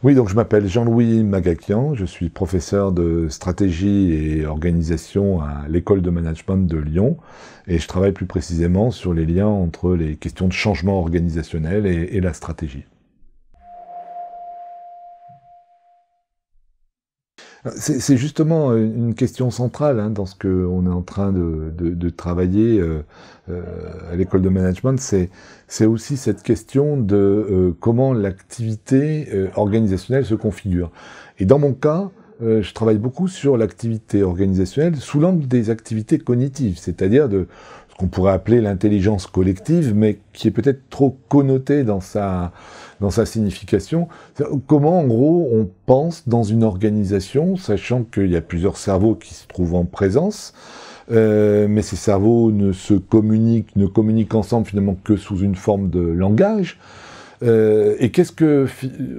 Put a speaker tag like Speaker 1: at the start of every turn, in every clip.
Speaker 1: Oui, donc je m'appelle Jean-Louis Magakian, je suis professeur de stratégie et organisation à l'école de management de Lyon et je travaille plus précisément sur les liens entre les questions de changement organisationnel et la stratégie. C'est justement une question centrale dans ce qu'on est en train de travailler à l'école de management, c'est aussi cette question de comment l'activité organisationnelle se configure. Et dans mon cas, je travaille beaucoup sur l'activité organisationnelle sous l'angle des activités cognitives, c'est-à-dire de ce qu'on pourrait appeler l'intelligence collective, mais qui est peut-être trop connotée dans sa signification. Comment, en gros, on pense dans une organisation, sachant qu'il y a plusieurs cerveaux qui se trouvent en présence, mais ces cerveaux ne communiquent ensemble finalement que sous une forme de langage. Et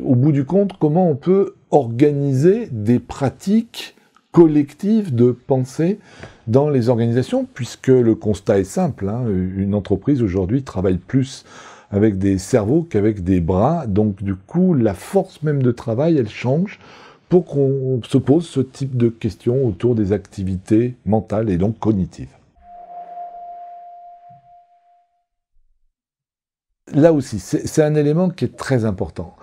Speaker 1: au bout du compte, comment on peut organiser des pratiques collectives de pensée dans les organisations, puisque le constat est simple, une entreprise aujourd'hui travaille plus avec des cerveaux qu'avec des bras, donc du coup la force même de travail elle change pour qu'on se pose ce type de questions autour des activités mentales et donc cognitives. Là aussi, c'est un élément qui est très important.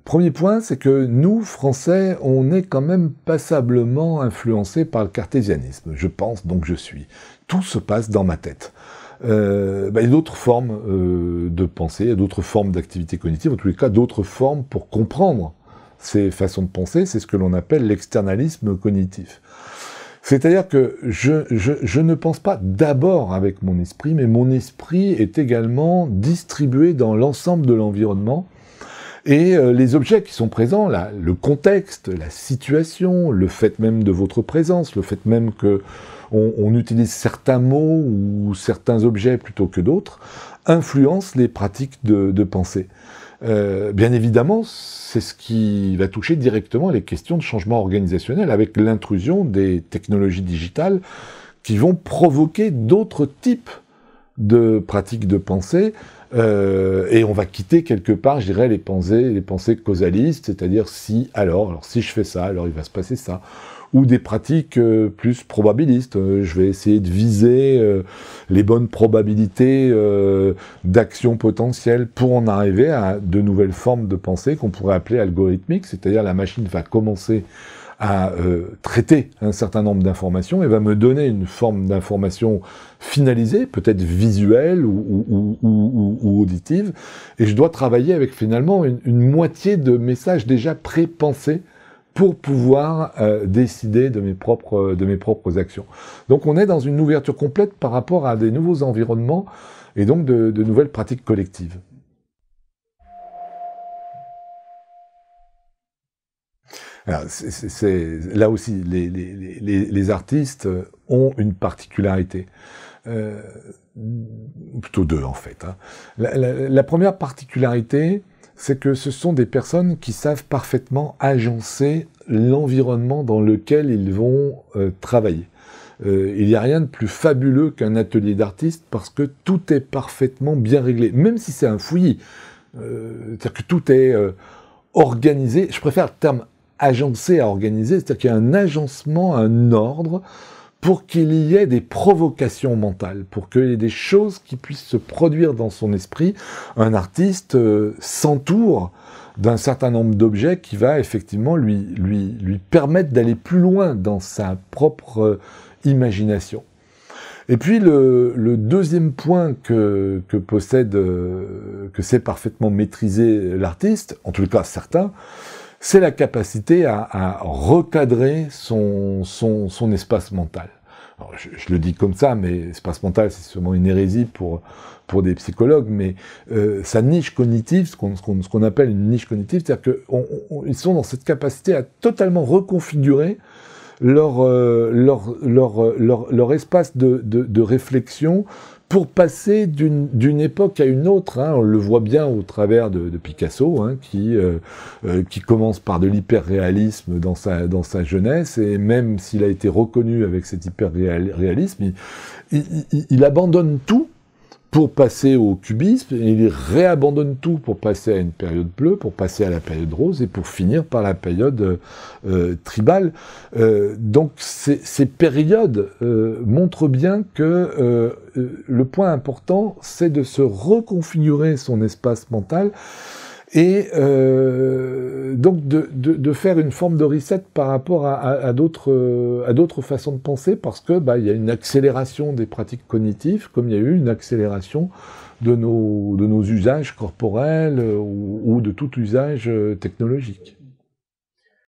Speaker 1: Premier point, c'est que nous, Français, on est quand même passablement influencés par le cartésianisme. Je pense, donc je suis. Tout se passe dans ma tête. Il y a d'autres formes de pensée, il y a d'autres formes d'activité cognitive, en tous les cas d'autres formes pour comprendre ces façons de penser, c'est ce que l'on appelle l'externalisme cognitif. C'est-à-dire que je ne pense pas d'abord avec mon esprit, mais mon esprit est également distribué dans l'ensemble de l'environnement. Et les objets qui sont présents, là, le contexte, la situation, le fait même de votre présence, le fait même que on utilise certains mots ou certains objets plutôt que d'autres, influencent les pratiques de pensée. Bien évidemment, c'est ce qui va toucher directement les questions de changement organisationnel avec l'intrusion des technologies digitales qui vont provoquer d'autres types de pratiques de pensée et on va quitter quelque part, je dirais, les pensées causalistes, c'est-à-dire si je fais ça, alors il va se passer ça. Ou des pratiques plus probabilistes. Je vais essayer de viser les bonnes probabilités d'action potentielle pour en arriver à de nouvelles formes de pensée qu'on pourrait appeler algorithmiques, c'est-à-dire la machine va commencer à traiter un certain nombre d'informations et va me donner une forme d'information finalisée, peut-être visuelle ou auditive, et je dois travailler avec finalement une moitié de messages déjà pré-pensés pour pouvoir décider de mes propres actions. Donc on est dans une ouverture complète par rapport à des nouveaux environnements et donc de nouvelles pratiques collectives. Alors, là aussi, les artistes ont une particularité. Plutôt deux en fait. La première particularité, c'est que ce sont des personnes qui savent parfaitement agencer l'environnement dans lequel ils vont travailler. Il n'y a rien de plus fabuleux qu'un atelier d'artiste parce que tout est parfaitement bien réglé, même si c'est un fouillis. C'est-à-dire que tout est organisé. Je préfère le terme agencé à organisé, c'est-à-dire qu'il y a un agencement, un ordre, pour qu'il y ait des provocations mentales, pour qu'il y ait des choses qui puissent se produire dans son esprit. Un artiste s'entoure d'un certain nombre d'objets qui va effectivement lui permettre d'aller plus loin dans sa propre imagination. Et puis le deuxième point que sait parfaitement maîtriser l'artiste, en tout cas certains, c'est la capacité à recadrer son espace mental. Alors, je le dis comme ça, mais espace mental, c'est sûrement une hérésie pour des psychologues, mais sa niche cognitive, ce qu'on appelle une niche cognitive, c'est-à-dire qu'ils sont dans cette capacité à totalement reconfigurer leur espace de réflexion pour passer d'une époque à une autre. On le voit bien au travers de Picasso, qui commence par de l'hyperréalisme dans sa jeunesse, et même s'il a été reconnu avec cet hyperréalisme, il abandonne tout pour passer au cubisme, il réabandonne tout pour passer à une période bleue, pour passer à la période rose et pour finir par la période tribale. Donc ces périodes montrent bien que le point important, c'est de se reconfigurer son espace mental et donc de faire une forme de reset par rapport à d'autres façons de penser, parce que il y a une accélération des pratiques cognitives, comme il y a eu une accélération de nos usages corporels ou de tout usage technologique.